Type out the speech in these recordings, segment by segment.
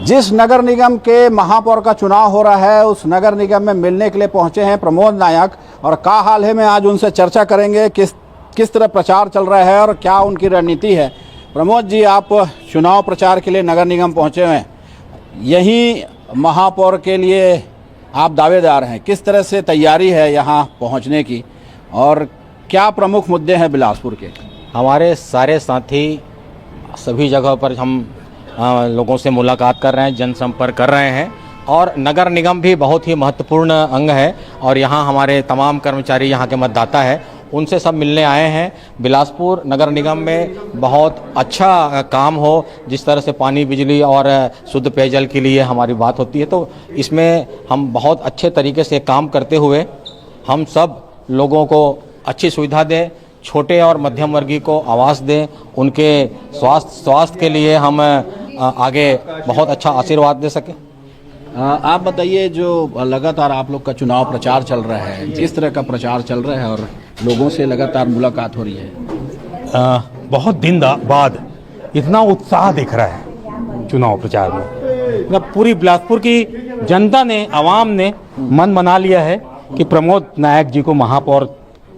जिस नगर निगम के महापौर का चुनाव हो रहा है उस नगर निगम में मिलने के लिए पहुंचे हैं प्रमोद नायक, और का हाल है में आज उनसे चर्चा करेंगे किस तरह प्रचार चल रहा है और क्या उनकी रणनीति है। प्रमोद जी, आप चुनाव प्रचार के लिए नगर निगम पहुंचे हुए हैं, यही महापौर के लिए आप दावेदार हैं, किस तरह से तैयारी है यहाँ पहुँचने की और क्या प्रमुख मुद्दे हैं बिलासपुर के? हमारे सारे साथी सभी जगहों पर हम लोगों से मुलाकात कर रहे हैं, जनसंपर्क कर रहे हैं, और नगर निगम भी बहुत ही महत्वपूर्ण अंग है और यहाँ हमारे तमाम कर्मचारी यहाँ के मतदाता है, उनसे सब मिलने आए हैं। बिलासपुर नगर निगम में बहुत अच्छा काम हो, जिस तरह से पानी, बिजली और शुद्ध पेयजल के लिए हमारी बात होती है, तो इसमें हम बहुत अच्छे तरीके से काम करते हुए हम सब लोगों को अच्छी सुविधा दें, छोटे और मध्यम वर्गीय को आवास दें, उनके स्वास्थ्य के लिए हम आगे बहुत अच्छा आशीर्वाद दे सकें। आप बताइए, जो लगातार आप लोग का चुनाव प्रचार चल रहा है, किस तरह का प्रचार चल रहा है और लोगों से लगातार मुलाकात हो रही है? बहुत दिन बाद इतना उत्साह दिख रहा है चुनाव प्रचार में। मतलब पूरी बिलासपुर की जनता ने, आवाम ने मन बना लिया है कि प्रमोद नायक जी को महापौर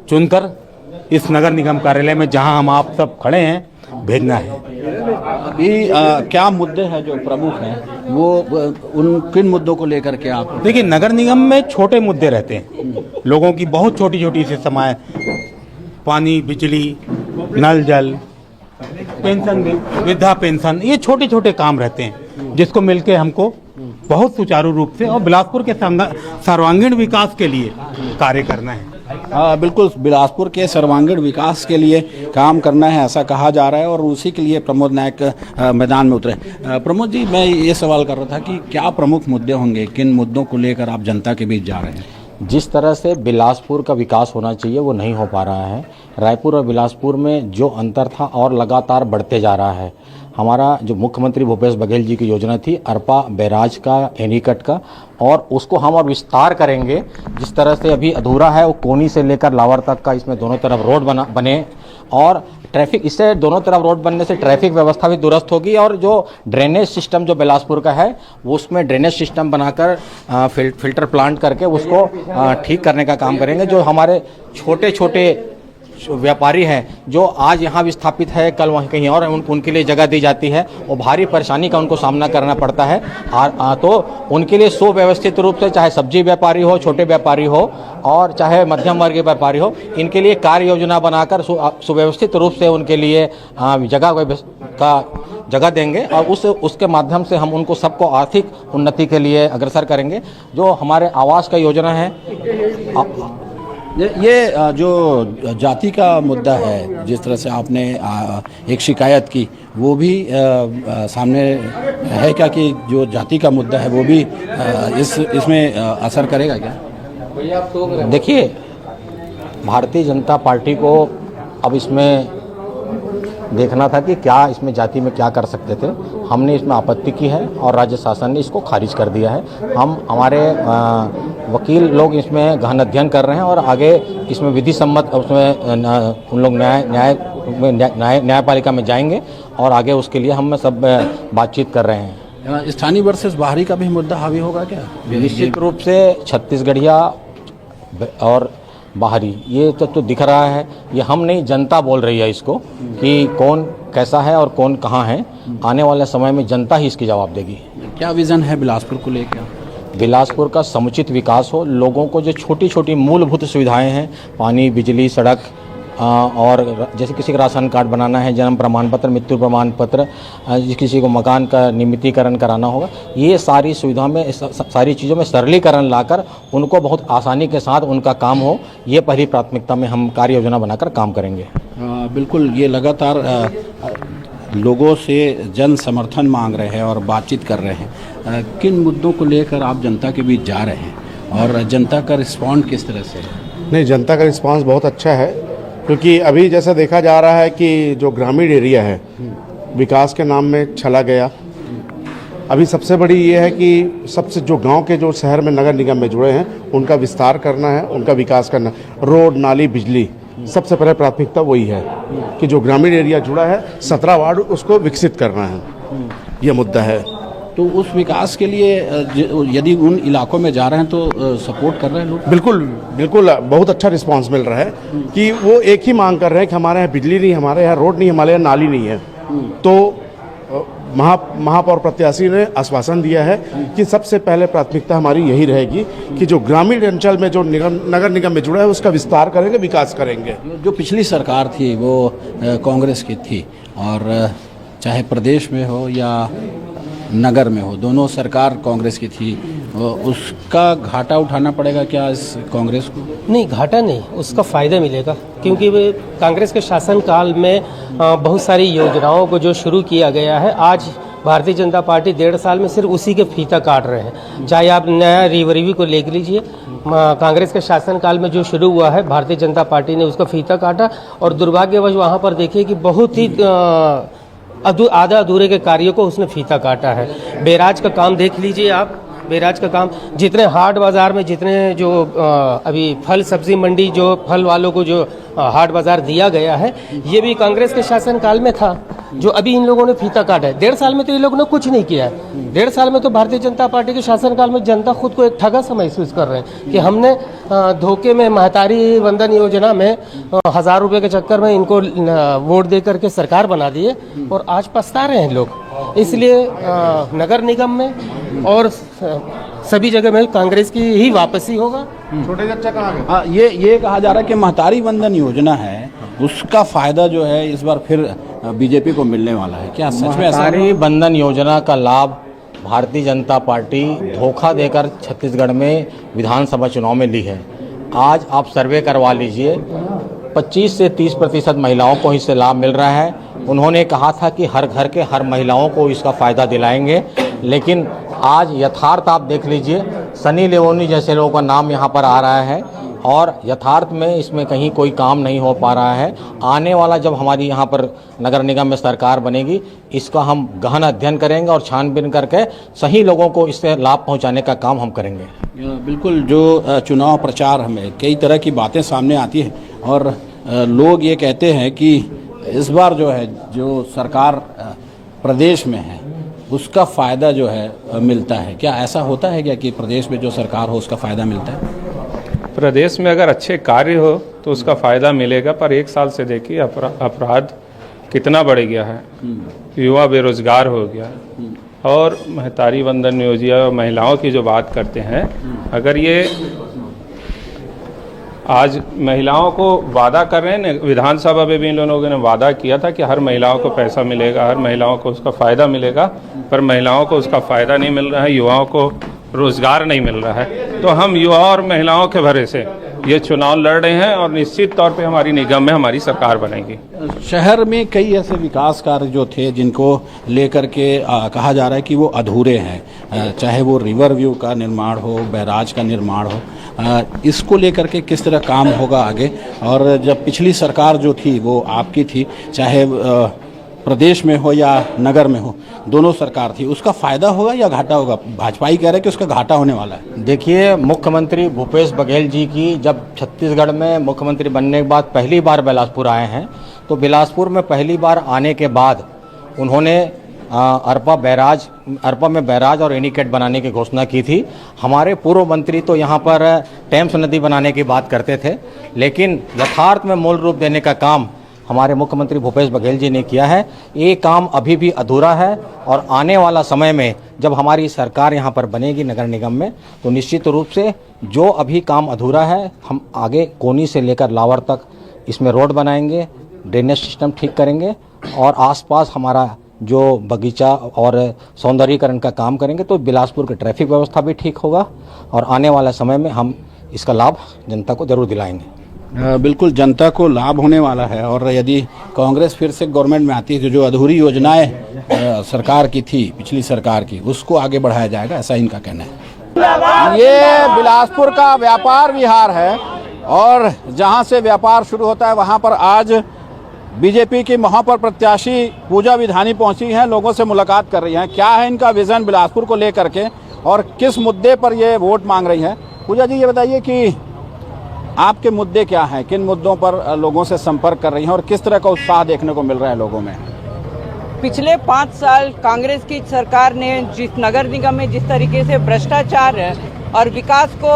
चुनकर इस नगर निगम कार्यालय में, जहां हम आप सब खड़े हैं, भेजना है। अभी क्या मुद्दे हैं जो प्रमुख हैं, वो उन किन मुद्दों को लेकर के आप? देखिए, नगर निगम में छोटे मुद्दे रहते हैं, लोगों की बहुत छोटी छोटी से समय, पानी, बिजली, नल जल, पेंशन, वृद्धा पेंशन, ये छोटे छोटे काम रहते हैं जिसको मिलके हमको बहुत सुचारू रूप से और बिलासपुर के सर्वांगीण विकास के लिए कार्य करना है। बिल्कुल, बिलासपुर के सर्वांगीण विकास के लिए काम करना है, ऐसा कहा जा रहा है और उसी के लिए प्रमोद नायक मैदान में उतरे। प्रमोद जी, मैं ये सवाल कर रहा था कि क्या प्रमुख मुद्दे होंगे, किन मुद्दों को लेकर आप जनता के बीच जा रहे हैं? जिस तरह से बिलासपुर का विकास होना चाहिए वो नहीं हो पा रहा है। रायपुर और बिलासपुर में जो अंतर था और लगातार बढ़ते जा रहा है। हमारा जो मुख्यमंत्री भूपेश बघेल जी की योजना थी अरपा बैराज का, एनीकट का, और उसको हम और विस्तार करेंगे। जिस तरह से अभी अधूरा है वो कोनी से लेकर लावर तक का, इसमें दोनों तरफ रोड बने और ट्रैफिक, इससे दोनों तरफ रोड बनने से ट्रैफिक व्यवस्था भी दुरुस्त होगी और जो ड्रेनेज सिस्टम जो बिलासपुर का है वो उसमें ड्रेनेज सिस्टम बनाकर फिल्टर प्लांट करके उसको ठीक करने का काम करेंगे। जो हमारे छोटे छोटे व्यापारी हैं जो आज यहाँ विस्थापित है, कल वहीं कहीं और उनके लिए जगह दी जाती है और भारी परेशानी का उनको सामना करना पड़ता है। तो उनके लिए सुव्यवस्थित रूप से, चाहे सब्जी व्यापारी हो, छोटे व्यापारी हो और चाहे मध्यम वर्गीय व्यापारी हो, इनके लिए कार्य योजना बनाकर सुव्यवस्थित रूप से उनके लिए जगह देंगे और उसके माध्यम से हम उनको सबको आर्थिक उन्नति के लिए अग्रसर करेंगे। जो हमारे आवास का योजना है, ये जो जाति का मुद्दा है, जिस तरह से आपने एक शिकायत की, वो भी सामने है क्या कि जो जाति का मुद्दा है वो भी इसमें असर करेगा क्या? देखिए, भारतीय जनता पार्टी को अब इसमें देखना था कि क्या इसमें जाति में क्या कर सकते थे। हमने इसमें आपत्ति की है और राज्य शासन ने इसको खारिज कर दिया है। हमारे वकील लोग इसमें गहन अध्ययन कर रहे हैं और आगे इसमें विधि सम्मत उसमें उन लोग न्यायपालिका में जाएंगे और आगे उसके लिए हम सब बातचीत कर रहे हैं। स्थानीय वर्सेस बाहरी का भी मुद्दा हावी होगा क्या? निश्चित रूप से छत्तीसगढ़िया और बाहरी, ये तो दिख रहा है। ये हम नहीं, जनता बोल रही है इसको कि कौन कैसा है और कौन कहाँ है। आने वाले समय में जनता ही इसकी जवाब देगी। क्या विज़न है बिलासपुर को लेकर? बिलासपुर का समुचित विकास हो, लोगों को जो छोटी छोटी मूलभूत सुविधाएं हैं, पानी, बिजली, सड़क, और जैसे किसी का राशन कार्ड बनाना है, जन्म प्रमाण पत्र, मृत्यु प्रमाण पत्र, किसी को मकान का नियमितीकरण कराना होगा, ये सारी सुविधा में, सारी चीज़ों में सरलीकरण लाकर उनको बहुत आसानी के साथ उनका काम हो, ये पहली प्राथमिकता में हम कार्य योजना बनाकर काम करेंगे। बिल्कुल, ये लगातार लोगों से जन समर्थन मांग रहे हैं और बातचीत कर रहे हैं। किन मुद्दों को लेकर आप जनता के बीच जा रहे हैं और जनता का रिस्पॉन्ड किस तरह से? नहीं, जनता का रिस्पॉन्स बहुत अच्छा है, क्योंकि अभी जैसा देखा जा रहा है कि जो ग्रामीण एरिया है विकास के नाम में चला गया। अभी सबसे बड़ी ये है कि सबसे जो गांव के जो शहर में नगर निगम में जुड़े हैं उनका विस्तार करना है, उनका विकास करना, रोड, नाली, बिजली, सबसे पहले प्राथमिकता वही है कि जो ग्रामीण एरिया जुड़ा है 17 वार्ड उसको विकसित करना है, ये मुद्दा है। तो उस विकास के लिए यदि उन इलाकों में जा रहे हैं तो सपोर्ट कर रहे हैं लोग? बिल्कुल बिल्कुल, बहुत अच्छा रिस्पांस मिल रहा है कि वो एक ही मांग कर रहे हैं कि हमारे यहाँ बिजली नहीं, हमारे यहाँ रोड नहीं, हमारे यहाँ नाली नहीं है। तो महापौर प्रत्याशी ने आश्वासन दिया है कि सबसे पहले प्राथमिकता हमारी यही रहेगी कि जो ग्रामीण अंचल में जो नगर निगम में जुड़ा है उसका विस्तार करेंगे, विकास करेंगे। जो पिछली सरकार थी वो कांग्रेस की थी, और चाहे प्रदेश में हो या नगर में हो, दोनों सरकार कांग्रेस की थी। उसका घाटा उठाना पड़ेगा क्या इस कांग्रेस को? नहीं, घाटा नहीं, उसका फ़ायदा मिलेगा, क्योंकि कांग्रेस के शासनकाल में बहुत सारी योजनाओं को जो शुरू किया गया है, आज भारतीय जनता पार्टी 1.5 साल में सिर्फ उसी के फीता काट रहे हैं। चाहे आप नया रिवरवी को ले लीजिए, कांग्रेस के शासनकाल में जो शुरू हुआ है, भारतीय जनता पार्टी ने उसका फीता काटा, और दुर्भाग्यवश वहाँ पर देखिए कि बहुत ही आधा अधूरे के कार्यों को उसने फीता काटा है। बैराज का काम देख लीजिए आप, बैराज का काम, जितने हाट बाज़ार में जितने जो अभी फल सब्जी मंडी जो फल वालों को जो हाट बाज़ार दिया गया है, ये भी कांग्रेस के शासनकाल में था, जो अभी इन लोगों ने फीता काटा है। 1.5 साल में तो ये लोगों ने कुछ नहीं किया है। 1.5 साल में तो भारतीय जनता पार्टी के शासनकाल में जनता खुद को एक ठगा सा महसूस कर रहे हैं कि हमने धोखे में महतारी वंदन योजना में 1000 रुपये के चक्कर में इनको वोट दे करके सरकार बना दिए, और आज पछता रहे हैं लोग। इसलिए नगर निगम में और सभी जगह में कांग्रेस की ही वापसी होगा। छोटे चर्चा कहाँ गए? ये कहा जा रहा है कि महतारी वंदन योजना है, उसका फायदा जो है इस बार फिर बीजेपी को मिलने वाला है। क्या सच में ऐसा? महतारी बंधन योजना का लाभ भारतीय जनता पार्टी धोखा देकर छत्तीसगढ़ में विधानसभा चुनाव में ली है। आज आप सर्वे करवा लीजिए, 25 से 30% महिलाओं को इससे लाभ मिल रहा है। उन्होंने कहा था कि हर घर के हर महिलाओं को इसका फ़ायदा दिलाएंगे, लेकिन आज यथार्थ आप देख लीजिए, सनी लियोनी जैसे लोगों का नाम यहाँ पर आ रहा है, और यथार्थ में इसमें कहीं कोई काम नहीं हो पा रहा है। आने वाला जब हमारी यहाँ पर नगर निगम में सरकार बनेगी, इसका हम गहन अध्ययन करेंगे और छानबीन करके सही लोगों को इससे लाभ पहुँचाने का काम हम करेंगे। बिल्कुल, जो चुनाव प्रचार हमें कई तरह की बातें सामने आती हैं, और लोग ये कहते हैं कि इस बार जो है जो सरकार प्रदेश में है उसका फ़ायदा जो है मिलता है। क्या ऐसा होता है क्या कि प्रदेश में जो सरकार हो उसका फ़ायदा मिलता है? प्रदेश में अगर अच्छे कार्य हो तो उसका फ़ायदा मिलेगा, पर 1 साल से देखिए अपराध कितना बढ़ गया है, युवा बेरोजगार हो गया, और महतारी वंदन योजना महिलाओं की जो बात करते हैं, अगर ये आज महिलाओं को वादा कर रहे हैं ना, विधानसभा में भी इन लोगों ने वादा किया था कि हर महिलाओं को पैसा मिलेगा, हर महिलाओं को उसका फ़ायदा मिलेगा, पर महिलाओं को उसका फ़ायदा नहीं मिल रहा है, युवाओं को रोज़गार नहीं मिल रहा है। तो हम युवा और महिलाओं के भरोसे ये चुनाव लड़ रहे हैं, और निश्चित तौर पे हमारी निगम में हमारी सरकार बनेगी। शहर में कई ऐसे विकास कार्य जो थे जिनको लेकर के कहा जा रहा है कि वो अधूरे हैं, चाहे वो रिवर व्यू का निर्माण हो, बैराज का निर्माण हो, इसको लेकर के किस तरह काम होगा आगे? और जब पिछली सरकार जो थी वो आपकी थी, चाहे प्रदेश में हो या नगर में हो, दोनों सरकार थी, उसका फ़ायदा होगा या घाटा होगा? भाजपा ही कह रहे हैं कि उसका घाटा होने वाला है। देखिए, मुख्यमंत्री भूपेश बघेल जी की जब छत्तीसगढ़ में मुख्यमंत्री बनने के बाद पहली बार बिलासपुर आए हैं, तो बिलासपुर में पहली बार आने के बाद उन्होंने अरपा में बैराज और एनीकट बनाने की घोषणा की थी। हमारे पूर्व मंत्री तो यहाँ पर टेम्स नदी बनाने की बात करते थे, लेकिन यथार्थ में मूल रूप देने का काम हमारे मुख्यमंत्री भूपेश बघेल जी ने किया है। ये काम अभी भी अधूरा है, और आने वाला समय में जब हमारी सरकार यहाँ पर बनेगी नगर निगम में, तो निश्चित रूप से जो अभी काम अधूरा है, हम आगे कोनी से लेकर लावर तक इसमें रोड बनाएंगे, ड्रेनेज सिस्टम ठीक करेंगे, और आसपास हमारा जो बगीचा और सौंदर्यीकरण का काम करेंगे, तो बिलासपुर की ट्रैफिक व्यवस्था भी ठीक होगा, और आने वाला समय में हम इसका लाभ जनता को जरूर दिलाएंगे। बिल्कुल, जनता को लाभ होने वाला है, और यदि कांग्रेस फिर से गवर्नमेंट में आती है तो जो अधूरी योजनाएं सरकार की थी, पिछली सरकार की, उसको आगे बढ़ाया जाएगा, ऐसा इनका कहना है। ये बिलासपुर का व्यापार विहार है, और जहां से व्यापार शुरू होता है वहां पर आज बीजेपी की महापौर प्रत्याशी पूजा विधानी पहुंची हैं, लोगों से मुलाकात कर रही हैं। क्या है इनका विजन बिलासपुर को लेकर के, और किस मुद्दे पर ये वोट मांग रही हैं? पूजा जी, ये बताइए कि आपके मुद्दे क्या हैं, किन मुद्दों पर लोगों से संपर्क कर रही हैं, और किस तरह का उत्साह देखने को मिल रहा है लोगों में? पिछले 5 साल कांग्रेस की सरकार ने जिस नगर निगम में जिस तरीके से भ्रष्टाचार और विकास को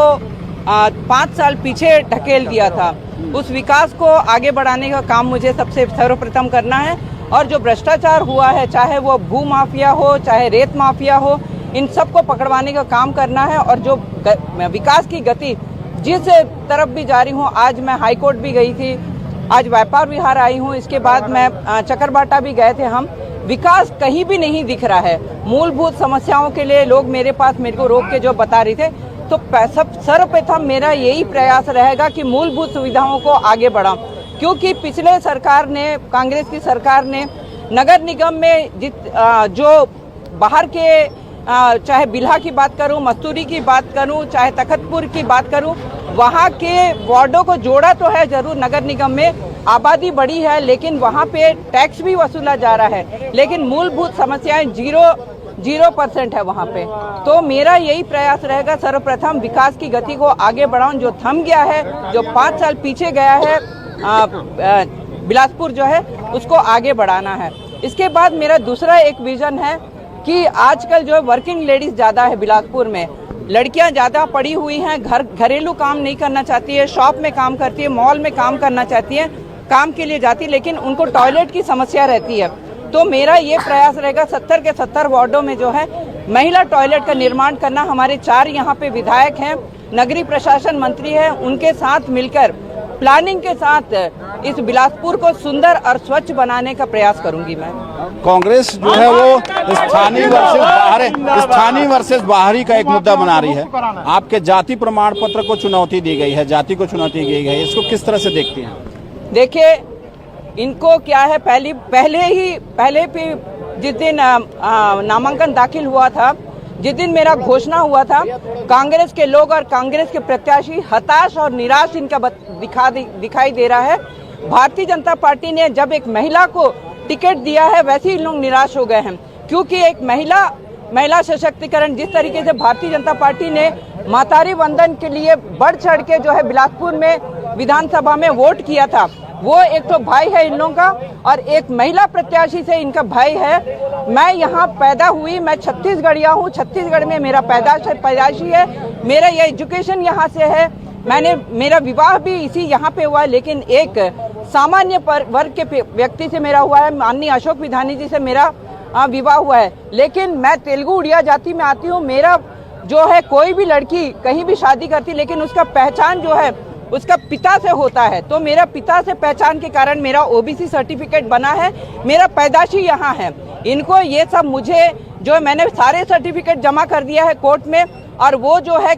5 साल पीछे ढकेल दिया था, उस विकास को आगे बढ़ाने का काम मुझे सबसे सर्वप्रथम करना है। और जो भ्रष्टाचार हुआ है, चाहे वो भू माफिया हो, चाहे रेत माफिया हो, इन सबको पकड़वाने का काम करना है। और जो विकास की गति जिस तरफ भी जा रही हूँ, आज मैं हाई कोर्ट भी गई थी, आज व्यापार विहार आई हूँ, इसके बाद मैं चकरबाटा भी गए थे हम। विकास कहीं भी नहीं दिख रहा है। मूलभूत समस्याओं के लिए लोग मेरे को रोक के जो बता रहे थे, तो सर्वप्रथम मेरा यही प्रयास रहेगा कि मूलभूत सुविधाओं को आगे बढ़ाऊं, क्योंकि पिछले सरकार ने, कांग्रेस की सरकार ने नगर निगम में जो बाहर के चाहे बिल्हा की बात करूं, मस्तूरी की बात करूं, चाहे तखतपुर की बात करूं, वहां के वार्डों को जोड़ा तो है जरूर। नगर निगम में आबादी बढ़ी है, लेकिन वहां पे टैक्स भी वसूला जा रहा है, लेकिन मूलभूत समस्याएं 0% है वहां पे। तो मेरा यही प्रयास रहेगा, सर्वप्रथम विकास की गति को आगे बढ़ाऊं। जो थम गया है, जो 5 साल पीछे गया है बिलासपुर जो है, उसको आगे बढ़ाना है। इसके बाद मेरा दूसरा एक विजन है कि आजकल जो वर्किंग लेडीज ज़्यादा है बिलासपुर में, लड़कियां ज़्यादा पड़ी हुई हैं, घरेलू काम नहीं करना चाहती है, शॉप में काम करती है, मॉल में काम करना चाहती है, काम के लिए जाती, लेकिन उनको टॉयलेट की समस्या रहती है। तो मेरा ये प्रयास रहेगा 70 के 70 वार्डों में जो है महिला टॉयलेट का निर्माण करना। हमारे 4 यहाँ पे विधायक हैं, नगरीय प्रशासन मंत्री हैं, उनके साथ मिलकर प्लानिंग के साथ इस बिलासपुर को सुंदर और स्वच्छ बनाने का प्रयास करूंगी मैं। कांग्रेस जो है वो स्थानीय वर्सेस बाहरी का एक मुद्दा बना रही है। आपके जाति प्रमाण पत्र को चुनौती दी गई है, जाति को चुनौती दी गई है, इसको किस तरह से देखती हैं? देखिए, इनको क्या है, पहले भी जिस दिन नामांकन दाखिल हुआ था, जिस दिन मेरा घोषणा हुआ था, कांग्रेस के लोग और कांग्रेस के प्रत्याशी हताश और निराश इनका दिखाई दे रहा है। भारतीय जनता पार्टी ने जब एक महिला को टिकट दिया है, वैसे ही लोग निराश हो गए हैं, क्योंकि एक महिला सशक्तिकरण, जिस तरीके से भारतीय जनता पार्टी ने मातारी वंदन के लिए बढ़ चढ़ के जो है बिलासपुर में विधानसभा में वोट किया था, वो एक तो भाई है इन लोगों का, और एक महिला प्रत्याशी से इनका भाई है। मैं यहाँ पैदा हुई, मैं छत्तीसगढ़िया हूँ, छत्तीसगढ़ में मेरा पैदाइशी है, मेरा ये एजुकेशन यहाँ से है, मेरा विवाह भी इसी यहाँ पे हुआ है, लेकिन एक सामान्य वर्ग के व्यक्ति से मेरा हुआ है, माननीय अशोक विधानी जी से मेरा विवाह हुआ है। लेकिन मैं तेलुगु उड़िया जाति में आती हूँ। मेरा जो है, कोई भी लड़की कहीं भी शादी करती, लेकिन उसका पहचान जो है उसका पिता से होता है। तो मेरा पिता से पहचान के कारण मेरा ओबीसी सर्टिफिकेट बना है, मेरा पैदाशी यहाँ है। इनको ये सब मुझे जो मैंने सारे सर्टिफिकेट जमा कर दिया है कोर्ट में, और वो जो है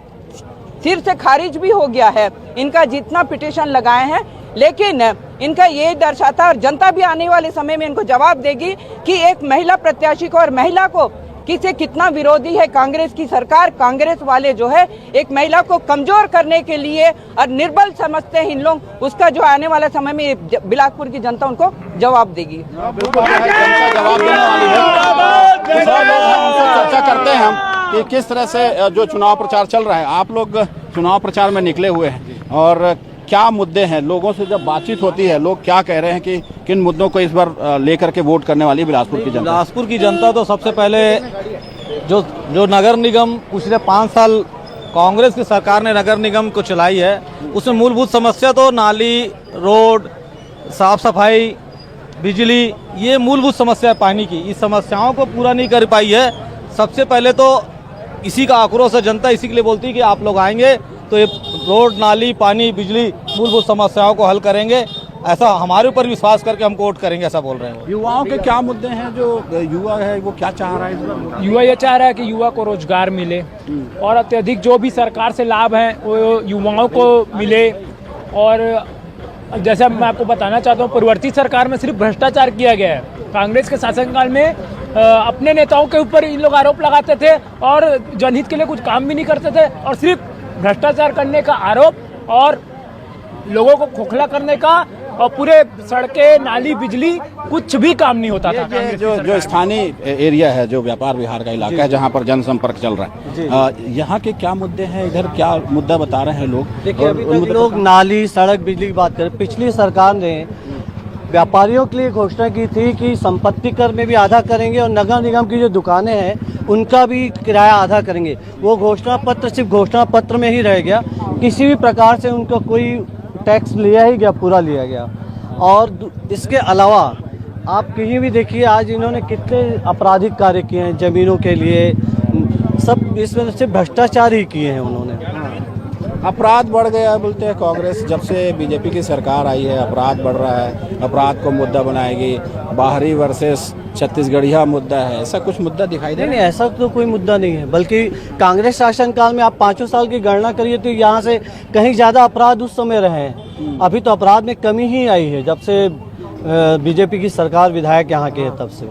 सिर से खारिज भी हो गया है, इनका जितना पिटीशन लगाए हैं। लेकिन इनका ये दर्शाता, और जनता भी आने वाले समय में इनको जवाब देगी कि एक महिला प्रत्याशी को और महिला को किसे कितना विरोधी है कांग्रेस की सरकार। कांग्रेस वाले जो है एक महिला को कमजोर करने के लिए और निर्बल समझते हैं इन लोग, उसका जो आने वाले समय में बिलासपुर की जनता उनको जवाब देगी। जवाब देने वाली है। चर्चा करते हैं हम कि किस तरह से जो चुनाव प्रचार चल रहा है। आप लोग चुनाव प्रचार में निकले हुए हैं, और क्या मुद्दे हैं? लोगों से जब बातचीत होती है, लोग क्या कह रहे हैं कि किन मुद्दों को इस बार लेकर के वोट करने वाली बिलासपुर की जनता? बिलासपुर की जनता तो सबसे पहले जो नगर निगम पिछले 5 साल कांग्रेस की सरकार ने नगर निगम को चलाई है, उसमें मूलभूत समस्या तो नाली, रोड, साफ सफाई, बिजली, ये मूलभूत समस्या है पानी की। इस समस्याओं को पूरा नहीं कर पाई है। सबसे पहले तो इसी का आक्रोश है, जनता इसी के लिए बोलती है कि आप लोग आएंगे तो ये रोड, नाली, पानी, बिजली, मूलभूत समस्याओं को हल करेंगे, ऐसा हमारे ऊपर विश्वास करके हम वोट करेंगे, ऐसा बोल रहे हैं। युवाओं के क्या मुद्दे हैं? जो युवा है वो क्या चाह रहा है इस बार? युवा ये चाह रहा है कि युवा को रोजगार मिले, और अत्यधिक जो भी सरकार से लाभ हैं वो युवाओं को मिले। और जैसा मैं आपको बताना चाहता हूँ, पूर्ववर्ती सरकार में सिर्फ भ्रष्टाचार किया गया है। कांग्रेस के शासनकाल में अपने नेताओं के ऊपर इन लोग आरोप लगाते थे और जनहित के लिए कुछ काम भी नहीं करते थे, और सिर्फ भ्रष्टाचार करने का आरोप और लोगों को खोखला करने का, और पूरे सड़कें, नाली, बिजली, कुछ भी काम नहीं होता था। जो स्थानीय एरिया है, जो व्यापार विहार का इलाका है, जहाँ पर जनसंपर्क चल रहा है, यहाँ के क्या मुद्दे हैं? इधर क्या मुद्दा बता रहे हैं लोग? देखिए, अभी तक लोग नाली, सड़क, बिजली की बात करें। पिछली सरकार ने व्यापारियों के लिए घोषणा की थी कि संपत्ति कर में भी आधा करेंगे और नगर निगम की जो दुकानें हैं उनका भी किराया आधा करेंगे। वो घोषणा पत्र सिर्फ घोषणा पत्र में ही रह गया, किसी भी प्रकार से उनका कोई टैक्स लिया ही गया, पूरा लिया गया। और इसके अलावा आप कहीं भी देखिए आज इन्होंने कितने आपराधिक कार्य किए हैं ज़मीनों के लिए, सब इसमें से भ्रष्टाचार ही किए हैं उन्होंने। अपराध बढ़ गया है बोलते हैं कांग्रेस, जब से बीजेपी की सरकार आई है अपराध बढ़ रहा है, अपराध को मुद्दा बनाएगी, बाहरी वर्सेस छत्तीसगढ़िया मुद्दा है, ऐसा कुछ मुद्दा दिखाई दे रहा है? नहीं, ऐसा तो कोई मुद्दा नहीं है, बल्कि कांग्रेस शासनकाल में आप 5 साल की गणना करिए तो यहाँ से कहीं ज़्यादा अपराध उस समय रहे हैं। अभी तो अपराध में कमी ही आई है जब से बीजेपी की सरकार विधायक यहाँ के है तब से।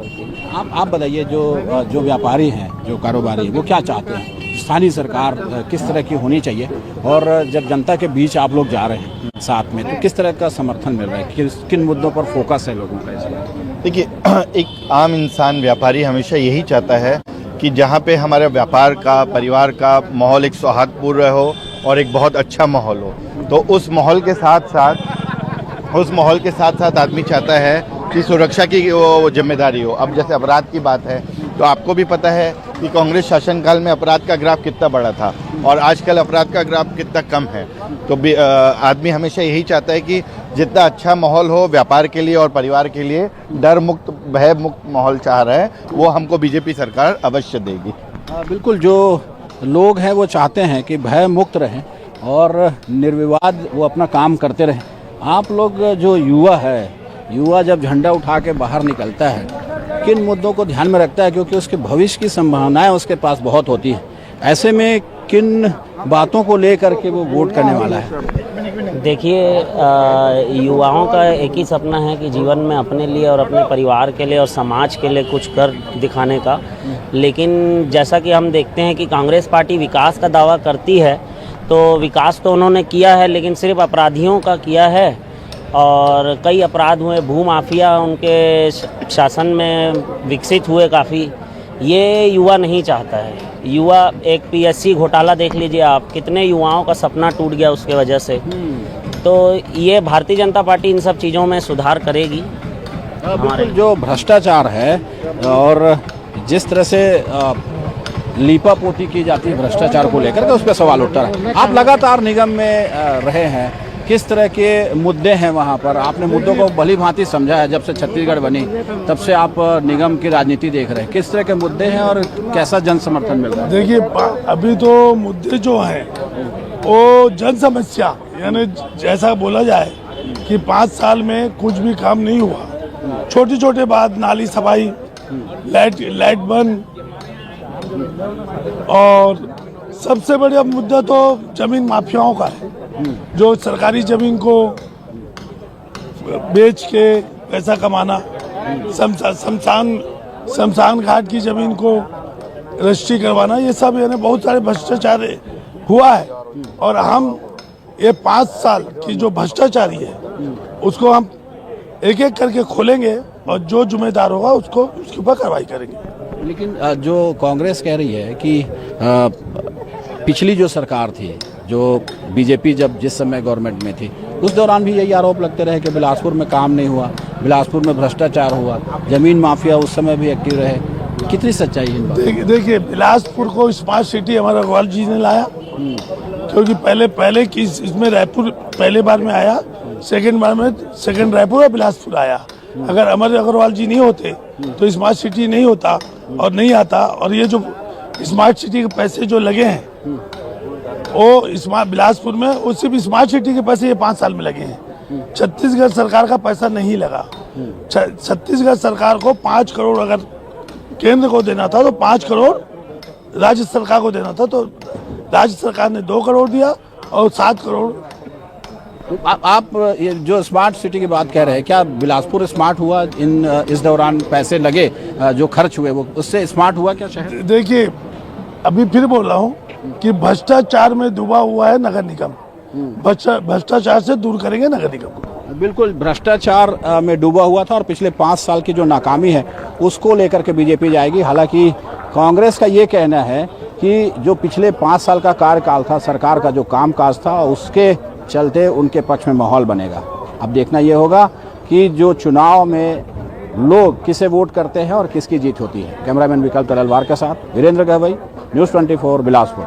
आप बताइए, जो व्यापारी हैं, जो कारोबारी, वो क्या चाहते हैं? स्थानीय सरकार किस तरह की होनी चाहिए, और जब जनता के बीच आप लोग जा रहे हैं साथ में, तो किस तरह का समर्थन मिल रहा है, किन मुद्दों पर फोकस है लोगों का इसमें? देखिए, एक आम इंसान व्यापारी हमेशा यही चाहता है कि जहाँ पे हमारे व्यापार का, परिवार का माहौल एक सौहार्दपूर्ण हो और एक बहुत अच्छा माहौल हो। तो उस माहौल के साथ साथ आदमी चाहता है कि सुरक्षा की वो जिम्मेदारी हो। अब जैसे अपराध की बात है तो आपको भी पता है कि कांग्रेस शासनकाल में अपराध का ग्राफ कितना बड़ा था और आजकल अपराध का ग्राफ कितना कम है। तो आदमी हमेशा यही चाहता है कि जितना अच्छा माहौल हो व्यापार के लिए और परिवार के लिए, डर मुक्त, भय मुक्त माहौल चाह रहा है, वो हमको बीजेपी सरकार अवश्य देगी। बिल्कुल, जो लोग हैं वो चाहते हैं कि भय मुक्त रहें और निर्विवाद वो अपना काम करते रहें। आप लोग जो युवा जब झंडा उठा के बाहर निकलता है, किन मुद्दों को ध्यान में रखता है? क्योंकि उसके भविष्य की संभावनाएं उसके पास बहुत होती है। ऐसे में किन बातों को लेकर के वो वोट करने वाला है? देखिए, युवाओं का एक ही सपना है कि जीवन में अपने लिए और अपने परिवार के लिए और समाज के लिए कुछ कर दिखाने का। लेकिन जैसा कि हम देखते हैं कि कांग्रेस पार्टी विकास का दावा करती है, तो विकास तो उन्होंने किया है लेकिन सिर्फ अपराधियों का किया है, और कई अपराध हुए, भूमाफिया उनके शासन में विकसित हुए काफ़ी। ये युवा नहीं चाहता है। युवा, एक पीएससी घोटाला देख लीजिए आप, कितने युवाओं का सपना टूट गया उसके वजह से। तो ये भारतीय जनता पार्टी इन सब चीज़ों में सुधार करेगी। हमारे जो भ्रष्टाचार है और जिस तरह से लीपापोती की जाती है भ्रष्टाचार को लेकर के, उस पर सवाल उठता है। आप लगातार निगम में रहे हैं, किस तरह के मुद्दे हैं वहाँ पर? आपने मुद्दों को भली भांति समझा है, जब से छत्तीसगढ़ बनी तब से आप निगम की राजनीति देख रहे हैं। किस तरह के मुद्दे हैं और कैसा जन समर्थन मिल रहा है? देखिए, अभी तो मुद्दे जो हैं वो जन समस्या, यानी जैसा बोला जाए कि 5 साल में कुछ भी काम नहीं हुआ। छोटे छोटे बात, नाली सफाई, लाइट बंद, और सबसे बड़ा मुद्दा तो जमीन माफियाओं का है, जो सरकारी जमीन को बेच के पैसा कमाना, शमशान घाट की जमीन को रजिस्ट्री करवाना, ये सब यानी बहुत सारे भ्रष्टाचार हुआ है। और हम ये 5 साल की जो भ्रष्टाचारी है उसको हम एक एक करके खोलेंगे और जो जिम्मेदार होगा उसको उसके ऊपर कार्रवाई करेंगे। लेकिन जो कांग्रेस कह रही है कि पिछली जो सरकार थी, जो बीजेपी जब जिस समय गवर्नमेंट में थी, उस दौरान भी यही आरोप लगते रहे कि बिलासपुर में काम नहीं हुआ, बिलासपुर में भ्रष्टाचार हुआ, जमीन माफिया उस समय भी एक्टिव रहे। कितनी सच्चाई है इन बातों? देखिए, बिलासपुर को स्मार्ट सिटी हमारा अग्रवाल जी ने लाया, क्योंकि पहले की इसमें रायपुर पहले बार में आया, सेकंड रायपुर और बिलासपुर आया। अगर अमर अग्रवाल जी नहीं होते तो स्मार्ट सिटी नहीं होता और नहीं आता। और ये जो स्मार्ट सिटी के पैसे जो लगे हैं वो बिलासपुर में, वो सिर्फ स्मार्ट सिटी के पैसे ये 5 साल में लगे हैं। छत्तीसगढ़ सरकार का पैसा नहीं लगा। छत्तीसगढ़ सरकार को 5 करोड़ अगर केंद्र को देना था तो 5 करोड़ राज्य सरकार को देना था, तो राज्य सरकार ने 2 करोड़ दिया और 7 करोड़। आप ये जो स्मार्ट सिटी की बात कह रहे हैं, क्या बिलासपुर स्मार्ट हुआ? इस दौरान पैसे लगे जो खर्च हुए, वो उससे स्मार्ट हुआ क्या शहर? देखिए, अभी फिर बोल रहा हूँ कि भ्रष्टाचार में डूबा हुआ है नगर निगम। भ्रष्टाचार से दूर करेंगे नगर निगम को। बिल्कुल, भ्रष्टाचार में डूबा हुआ था और पिछले 5 साल की जो नाकामी है उसको लेकर के बीजेपी जाएगी। हालांकि कांग्रेस का ये कहना है कि जो पिछले 5 साल का कार्यकाल था, सरकार का जो कामकाज था, उसके चलते उनके पक्ष में माहौल बनेगा। अब देखना ये होगा कि जो चुनाव में लोग किसे वोट करते हैं और किसकी जीत होती है। कैमरामैन विकल्प तलवार के साथ वीरेंद्र गवई, न्यूज़ 24 बिलासपुर।